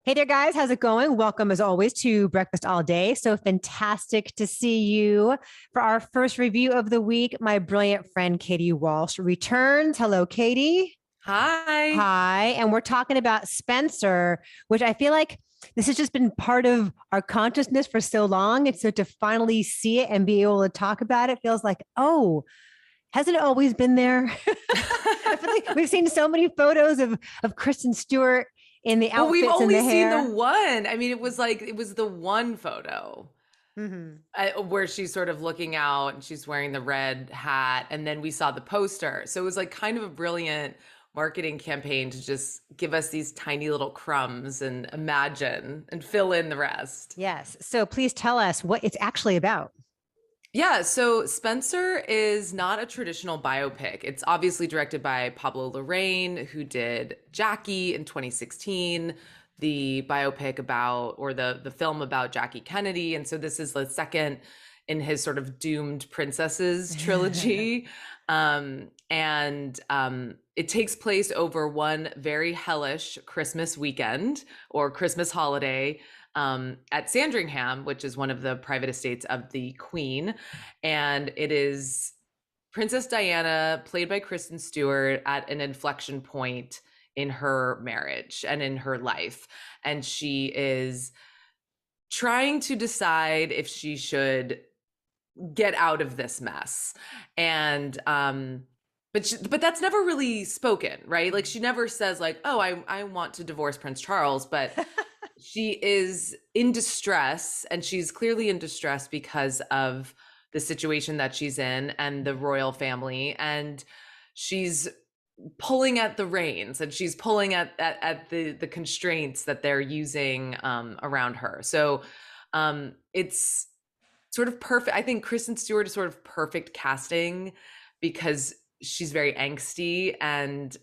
Hey there, guys. How's it going? Welcome, as always, to Breakfast All Day. So fantastic to see you for our first review of the week. My brilliant friend, Katie Walsh, returns. Hello, Katie. Hi. Hi. And we're talking about Spencer, which I feel like this has just been part of our consciousness for so long. And so to finally see it and be able to talk about it feels like, oh, hasn't it always been there? I feel like we've seen so many photos of Kristen Stewart in the Well, we've outfits and only the seen the hair. one. I mean, it was the one photo Mm-hmm. where she's sort of looking out and she's wearing the red hat. And then we saw the poster. So it was like kind of a brilliant marketing campaign to just give us these tiny little crumbs and imagine and fill in the rest. Yes. So please tell us what it's actually about. Yeah, so Spencer is not a traditional biopic. It's obviously directed by Pablo Larrain, who did Jackie in 2016, the biopic about, or the film about Jackie Kennedy. And so this is the second in his sort of doomed princesses trilogy. It takes place over one very hellish Christmas weekend or Christmas holiday at Sandringham, which is one of the private estates of the Queen. And it is Princess Diana, played by Kristen Stewart, at an inflection point in her marriage and in her life. And she is trying to decide if she should get out of this mess. And but that's never really spoken, right? Like she never says like, "Oh, I want to divorce Prince Charles," but she is in distress, and she's clearly in distress because of the situation that she's in and the royal family, and she's pulling at the reins and she's pulling at the constraints that they're using around her. So it's sort of perfect. I think Kristen Stewart is sort of perfect casting because she's very angsty, and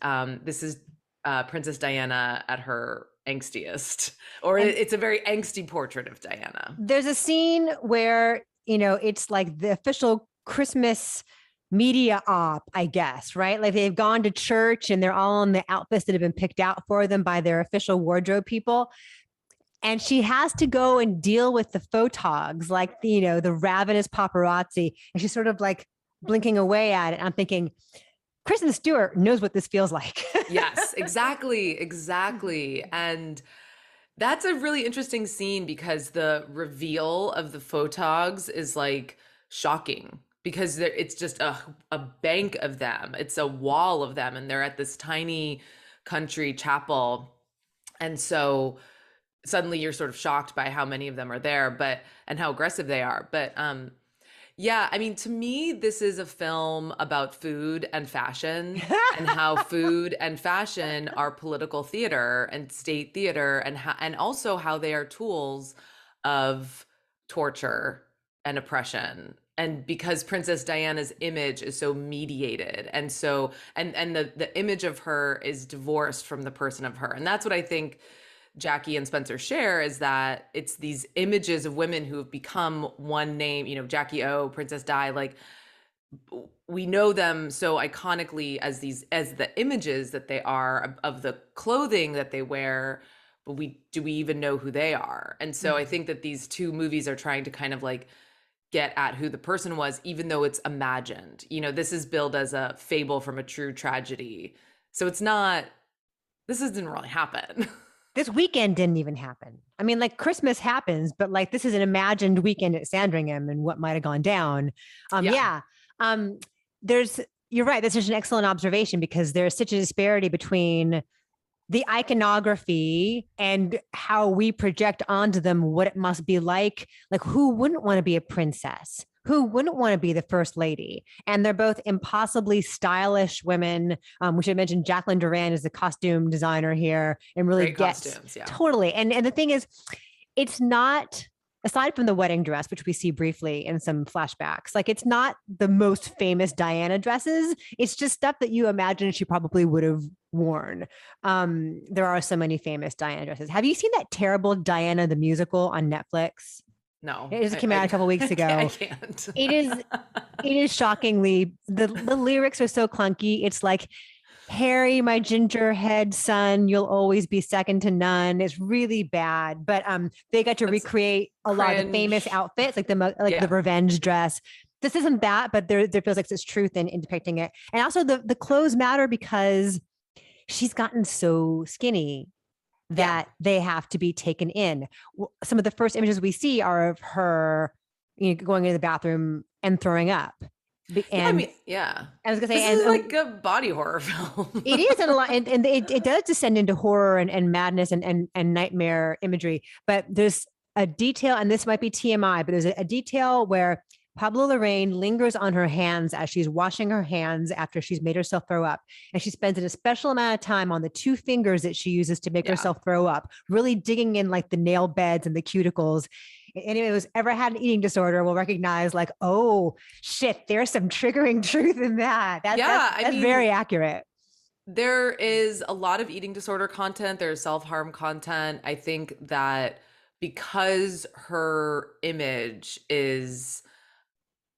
this is Princess Diana at her angstiest, or And it's a very angsty portrait of Diana. there's a scene where, it's like the official Christmas media op, I guess, right? Like they've gone to church and they're all in the outfits that have been picked out for them by their official wardrobe people. And she has to go and deal with the photogs, like the ravenous paparazzi, and she's sort of like blinking away at it. I'm thinking, Kristen Stewart knows what this feels like. Yes, exactly. And that's a really interesting scene because the reveal of the photogs is like shocking because it's just a bank of them. It's a wall of them, and they're at this tiny country chapel. And so suddenly you're sort of shocked by how many of them are there, but and how aggressive they are. But yeah, I mean, to me, this is a film about food and fashion and how food and fashion are political theater and state theater, and also how they are tools of torture and oppression. And because Princess Diana's image is so mediated and so and the image of her is divorced from the person of her. And that's what I think Jackie and Spencer share, is that it's these images of women who have become one name, Jackie O, Princess Di, like we know them so iconically as the images that they are of the clothing that they wear, but do we even know who they are? And so I think that these two movies are trying to kind of like get at who the person was, even though it's imagined. This is billed as a fable from a true tragedy. So this didn't really happen. This weekend didn't even happen. I mean, like Christmas happens, but like this is an imagined weekend at Sandringham and what might have gone down. Yeah. Yeah. There's You're right. This is an excellent observation because there's such a disparity between the iconography and how we project onto them what it must be like. Like, who wouldn't want to be a princess? Who wouldn't want to be the first lady? And they're both impossibly stylish women. We should mention Jacqueline Duran is the costume designer here and really Great gets costumes, yeah. totally. And the thing is, it's not, aside from the wedding dress, which we see briefly in some flashbacks, like it's not the most famous Diana dresses. It's just stuff that you imagine she probably would have worn. There are so many famous Diana dresses. Have you seen that terrible Diana the musical on Netflix? No, It just came out a couple weeks ago. I can't. It is shockingly, the lyrics are so clunky. It's like Harry, my gingerhead son, you'll always be second to none. It's really bad. But they got to That's recreate a lot of the famous cringe. outfits, like the Yeah. revenge dress. This isn't that, but there feels like there's truth in depicting it. And also the clothes matter because she's gotten so skinny Yeah. that they have to be taken in. Some of the first images we see are of her, going into the bathroom and throwing up. Yeah, I And mean, yeah. I was gonna say, This is and like a body horror film. it is, and a lot, and it does descend into horror and madness and nightmare imagery. But there's a detail, and this might be TMI, but there's a detail where Pablo Larrain lingers on her hands as she's washing her hands after she's made herself throw up. And she spends an especial amount of time on the two fingers that she uses to make Yeah. herself throw up, really digging in like the nail beds and the cuticles. Anyone who's ever had an eating disorder will recognize, like, oh shit, there's some triggering truth in that. Yeah, I That's mean, very accurate. there is a lot of eating disorder content, there's self-harm content. I think that because her image is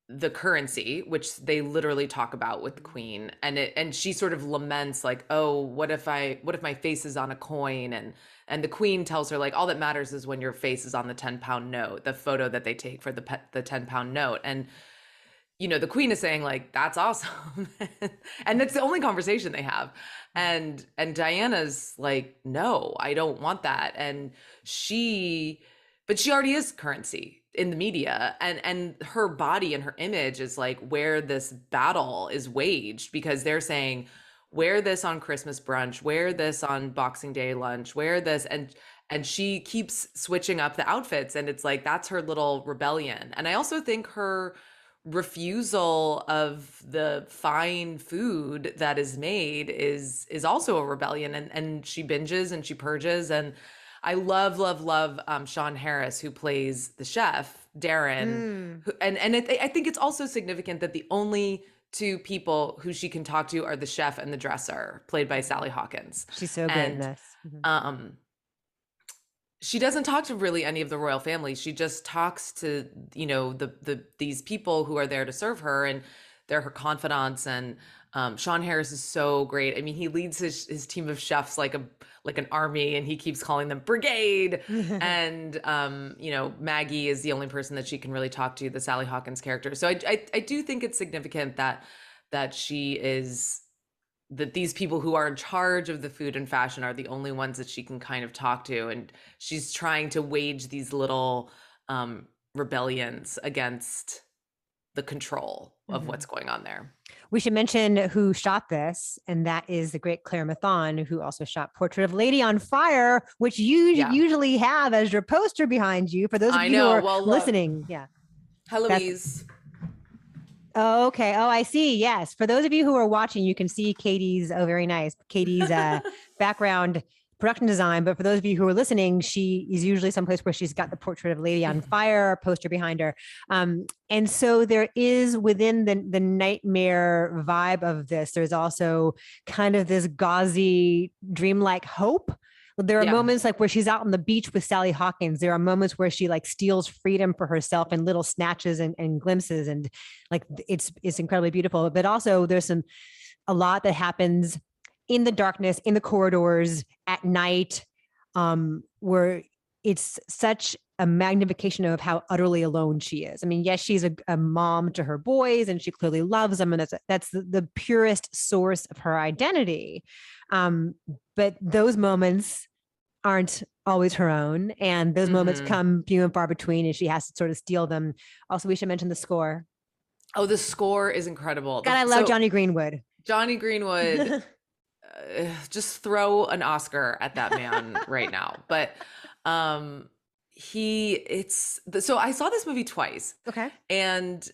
the currency, which they literally talk about with the queen, and she sort of laments like, oh, what if my face is on a coin, and the queen tells her like, all that matters is when your face is on the 10-pound note, the photo that they take for the 10-pound note. And the queen is saying like, that's awesome. And that's the only conversation they have. And Diana's like, no, I don't want that. But she already is currency in the media, and her body and her image is like where this battle is waged, because they're saying, wear this on Christmas brunch, wear this on Boxing Day lunch, wear this. And she keeps switching up the outfits, and it's like, that's her little rebellion. And I also think her refusal of the fine food that is made is also a rebellion, and she binges and she purges. And I love Sean Harris, who plays the chef Darren, Mm, I think it's also significant that the only two people who she can talk to are the chef and the dresser, played by Sally Hawkins. she's so great in And this. Mhm. um she doesn't talk to really any of the royal family. She just talks to, these people who are there to serve her, and they're her confidants. And Sean Harris is so great. I mean, he leads his team of chefs like an army, and he keeps calling them brigade. And Maggie is the only person that she can really talk to, the Sally Hawkins character. So I do think it's significant that she is that these people who are in charge of the food and fashion are the only ones that she can kind of talk to. And she's trying to wage these little rebellions against the control of what's Mhm. going on there. We should mention who shot this, and that is the great Claire Mathon, who also shot Portrait of Lady on Fire, which you Yeah, usually have as your poster behind you. For those of I you who know. are Well, look, listening, yeah, that's Heloise. okay. Oh, I see. Yes. For those of you who are watching, you can see Katie's, oh, very nice. Katie's background production design. But for those of you who are listening, she is usually someplace where she's got the Portrait of Lady on Fire poster behind her. And so there is, within the nightmare vibe of this, there's also kind of this gauzy, dreamlike hope. There are Yeah. moments like where she's out on the beach with Sally Hawkins. There are moments where she like steals freedom for herself in little snatches and glimpses. And like it's incredibly beautiful. But also there's a lot that happens in the darkness, in the corridors, at night, where it's such a magnification of how utterly alone she is. I mean, yes, she's a mom to her boys, and she clearly loves them, and that's the purest source of her identity. Um, but those moments aren't always her own, and those moments Hmm. come few and far between, and she has to sort of steal them. Also, we should mention the score. Oh, the score is incredible. God, I love So Johnny Greenwood. Johnny Greenwood, just throw an Oscar at that man right now. But um, so I saw this movie twice, Okay. and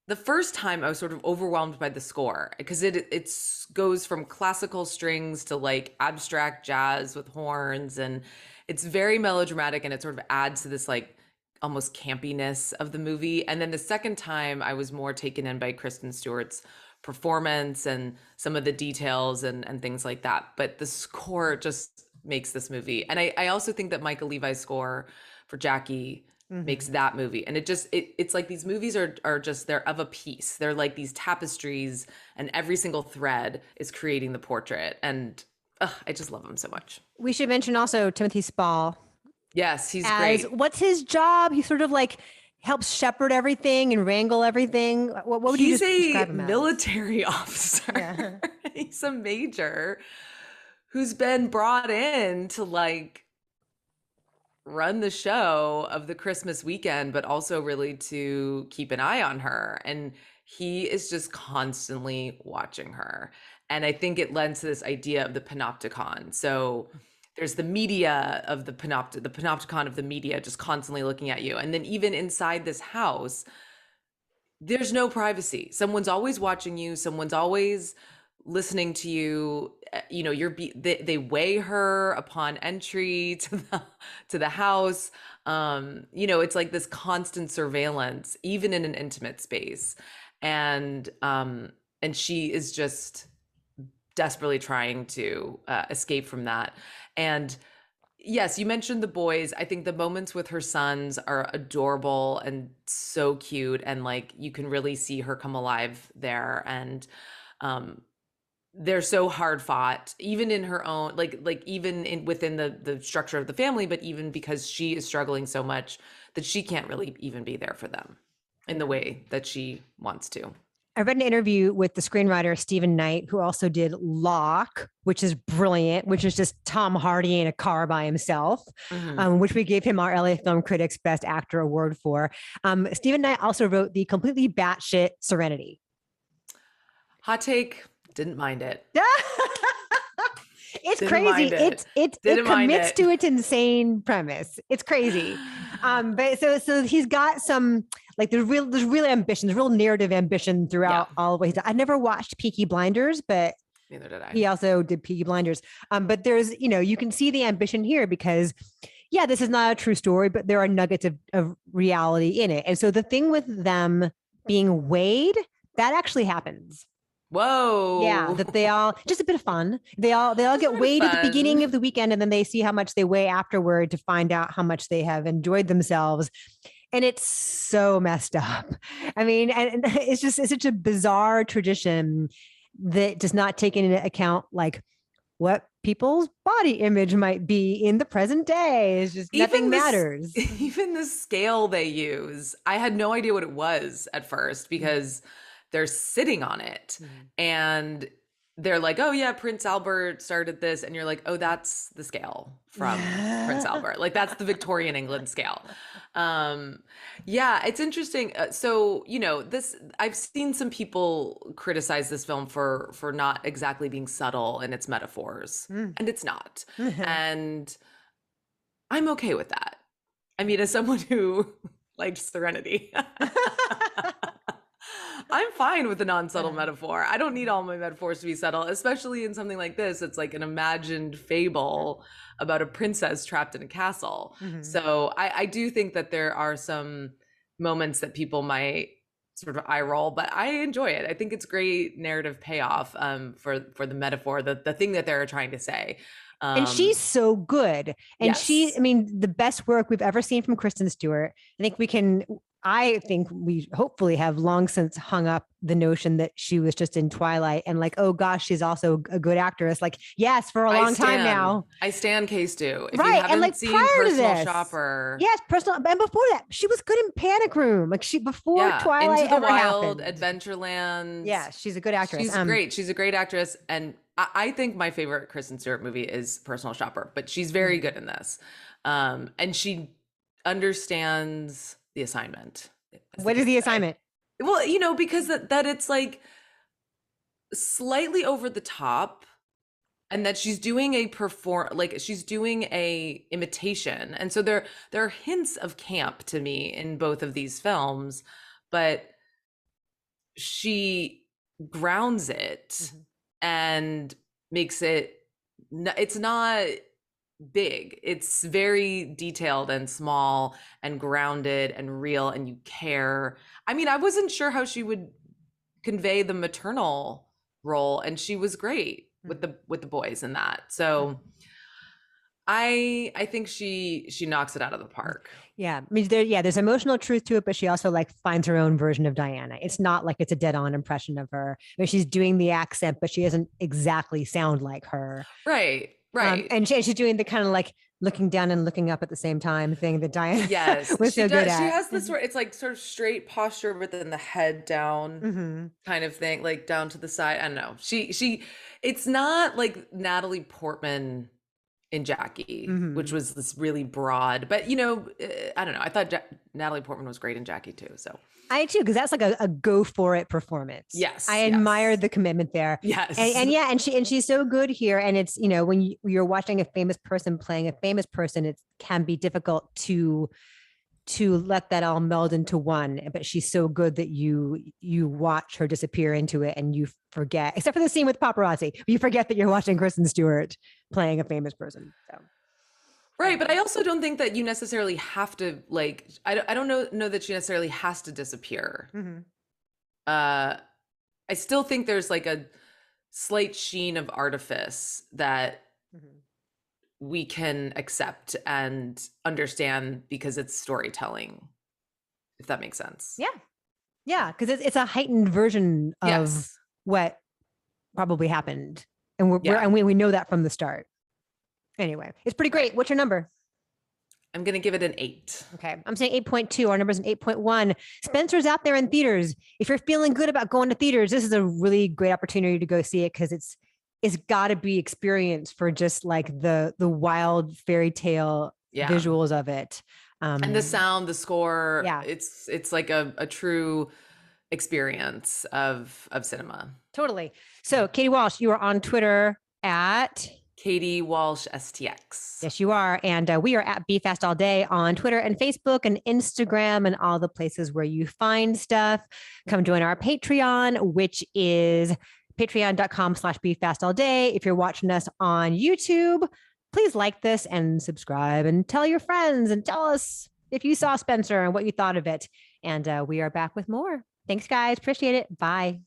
the first time I was sort of overwhelmed by the score, because it goes from classical strings to like abstract jazz with horns, and it's very melodramatic, and it sort of adds to this like almost campiness of the movie. And then the second time I was more taken in by Kristen Stewart's performance and some of the details and things like that. But the score just makes this movie. And I also think that Michael Levi's score for Jackie makes Mhm. that movie. And it's like these movies are just, they're of a piece. They're like these tapestries, and every single thread is creating the portrait. And I just love them so much. We should mention also Timothy Spall Yes, he's as great. what's his job? He sort of like helps shepherd everything and wrangle everything. What would you He's just a describe him as? military officer. Yeah. He's a major who's been brought in to like run the show of the Christmas weekend, but also really to keep an eye on her. And he is just constantly watching her. And I think it lends to this idea of the panopticon. So there's the media of the panopticon of the media just constantly looking at you. And then even inside this house, there's no privacy. Someone's always watching you. Someone's always listening to you. You know, they weigh her upon entry to the house. You know, it's like this constant surveillance, even in an intimate space. And she is just desperately trying to escape from that. And yes, you mentioned the boys. I think the moments with her sons are adorable and so cute, and like you can really see her come alive there. And um, they're so hard fought, even in her own like even in within the structure of the family, but even because she is struggling so much that she can't really even be there for them in the Yeah. way that she wants to. I read an interview with the screenwriter Stephen Knight, who also did Locke, which is brilliant, which is just Tom Hardy in a car by himself, Mhm. which we gave him our LA Film Critics Best Actor award for. Stephen Knight also wrote the completely batshit Serenity. Hot take, didn't mind it. It's Didn't crazy. mind it. It Didn't mind commits it. to its insane premise. It's crazy. But so he's got some like there's real ambition, there's real narrative ambition Yeah, throughout all the ways. I never watched Peaky Blinders, but neither did I. he also did Peaky Blinders. But there's, you can see the ambition here because, yeah, this is not a true story, but there are nuggets of reality in it. And so the thing with them being weighed, that actually happens. Yeah, Whoa. that they all just a bit of fun. They all Just a get bit of weighed at the beginning fun. of the weekend, and then they see how much they weigh afterward to find out how much they have enjoyed themselves. And it's so messed up. I mean, and it's such a bizarre tradition that does not take into account like what people's body image might be in the present day. It's just Even nothing this matters. even the scale they use, I had no idea what it was at first because they're sitting on it Mhm. and they're like, "Oh yeah, Prince Albert started this." And you're like, "Oh, that's the scale from Prince Albert. Like that's the Victorian England scale." Um yeah, it's interesting. So, you know, this I've seen some people criticize this film for not exactly being subtle in its metaphors, Mm. and it's not. And I'm okay with that. I mean, as someone who liked Serenity, I'm fine with the non-subtle metaphor. I don't need all my metaphors to be subtle, especially in something like this. It's like an imagined fable about a princess trapped in a castle. Mhm. So I do think that there are some moments that people might sort of eye roll, but I enjoy it. I think it's great narrative payoff for the metaphor, the thing that they're trying to say. And she's Um, so good. And yes. I mean, the best work we've ever seen from Kristen Stewart. I think we hopefully have long since hung up the notion that she was just in Twilight and like, oh gosh, she's also a good actress. Like, yes, for a long time now. I stand Case Stew. If you Right. And haven't like seen prior to Personal this, Shopper, yes, personal. And before that, she was good in Panic Room. Like before yeah, Into Twilight the ever Wild, happened. Adventureland. Yeah, she's a good actress. She's great. She's a great actress. And I think my favorite Kristen Stewart movie is Personal Shopper, but she's very good in this. And she understands the assignment, as the What is kids the say. assignment? Well, you know, because that it's like slightly over the top and that she's doing she's doing a imitation, and so there are hints of camp to me in both of these films, but she grounds it Mhm. and makes it it's not big, it's very detailed and small and grounded and real, and you care. I mean, I wasn't sure how she would convey the maternal role, and she was great with Mhm. the boys in that. So I think she knocks it out of the park. Yeah. I mean, there's emotional truth to it, but she also like finds her own version of Diana. It's not like it's a dead on impression of her. I mean, she's doing the accent, but she doesn't exactly sound like her. Right. Right. And she's doing the kind of like looking down and looking up at the same time thing that Diana Yes, was she so good does. She at. has this sort, it's like sort of straight posture, but then the head down Mm-hmm. kind of thing, like down to the side. I don't know. It's not like Natalie Portman in Jackie, which Mm-hmm. was this really broad, but I don't know. I thought Natalie Portman was great in Jackie too. So I too, because that's like a go for it performance. yes, I admire yes, the commitment there. yes. And yeah, she's so good here. And it's, when you're watching a famous person playing a famous person, it can be difficult to let that all meld into one. But she's so good that you watch her disappear into it and you forget, except for the scene with paparazzi, you forget that you're watching Kristen Stewart playing a famous person. So Right, but I also don't think that you necessarily have to like. I don't know that she necessarily has to disappear. mm-hmm. Uh, I still think there's like a slight sheen of artifice that Mm-hmm. we can accept and understand because it's storytelling, if that makes sense. Yeah. Yeah. Because it's a heightened version of Yes. what probably happened. And Yeah. we know that from the start. Anyway, it's pretty Right. great. What's your number? I'm gonna give it an 8. Okay. I'm saying 8.2. Our number's an 8.1. Spencer's out there in theaters. If you're feeling good about going to theaters, this is a really great opportunity to go see it because it's got to be experienced for just like the wild fairy tale Yeah. visuals of it. And the sound, the score, Yeah, it's like a true experience of cinema. totally. So, Katie Walsh, you are on Twitter at Katie Walsh STX. yes, you are. And we are at BeFast All Day on Twitter and Facebook and Instagram and all the places where you find stuff. Come join our Patreon, which is patreon.com/BeFastAllDay. If you're watching us on YouTube, please like this and subscribe and tell your friends and tell us if you saw Spencer and what you thought of it. And we are back with more. Thanks, guys. Appreciate it. Bye.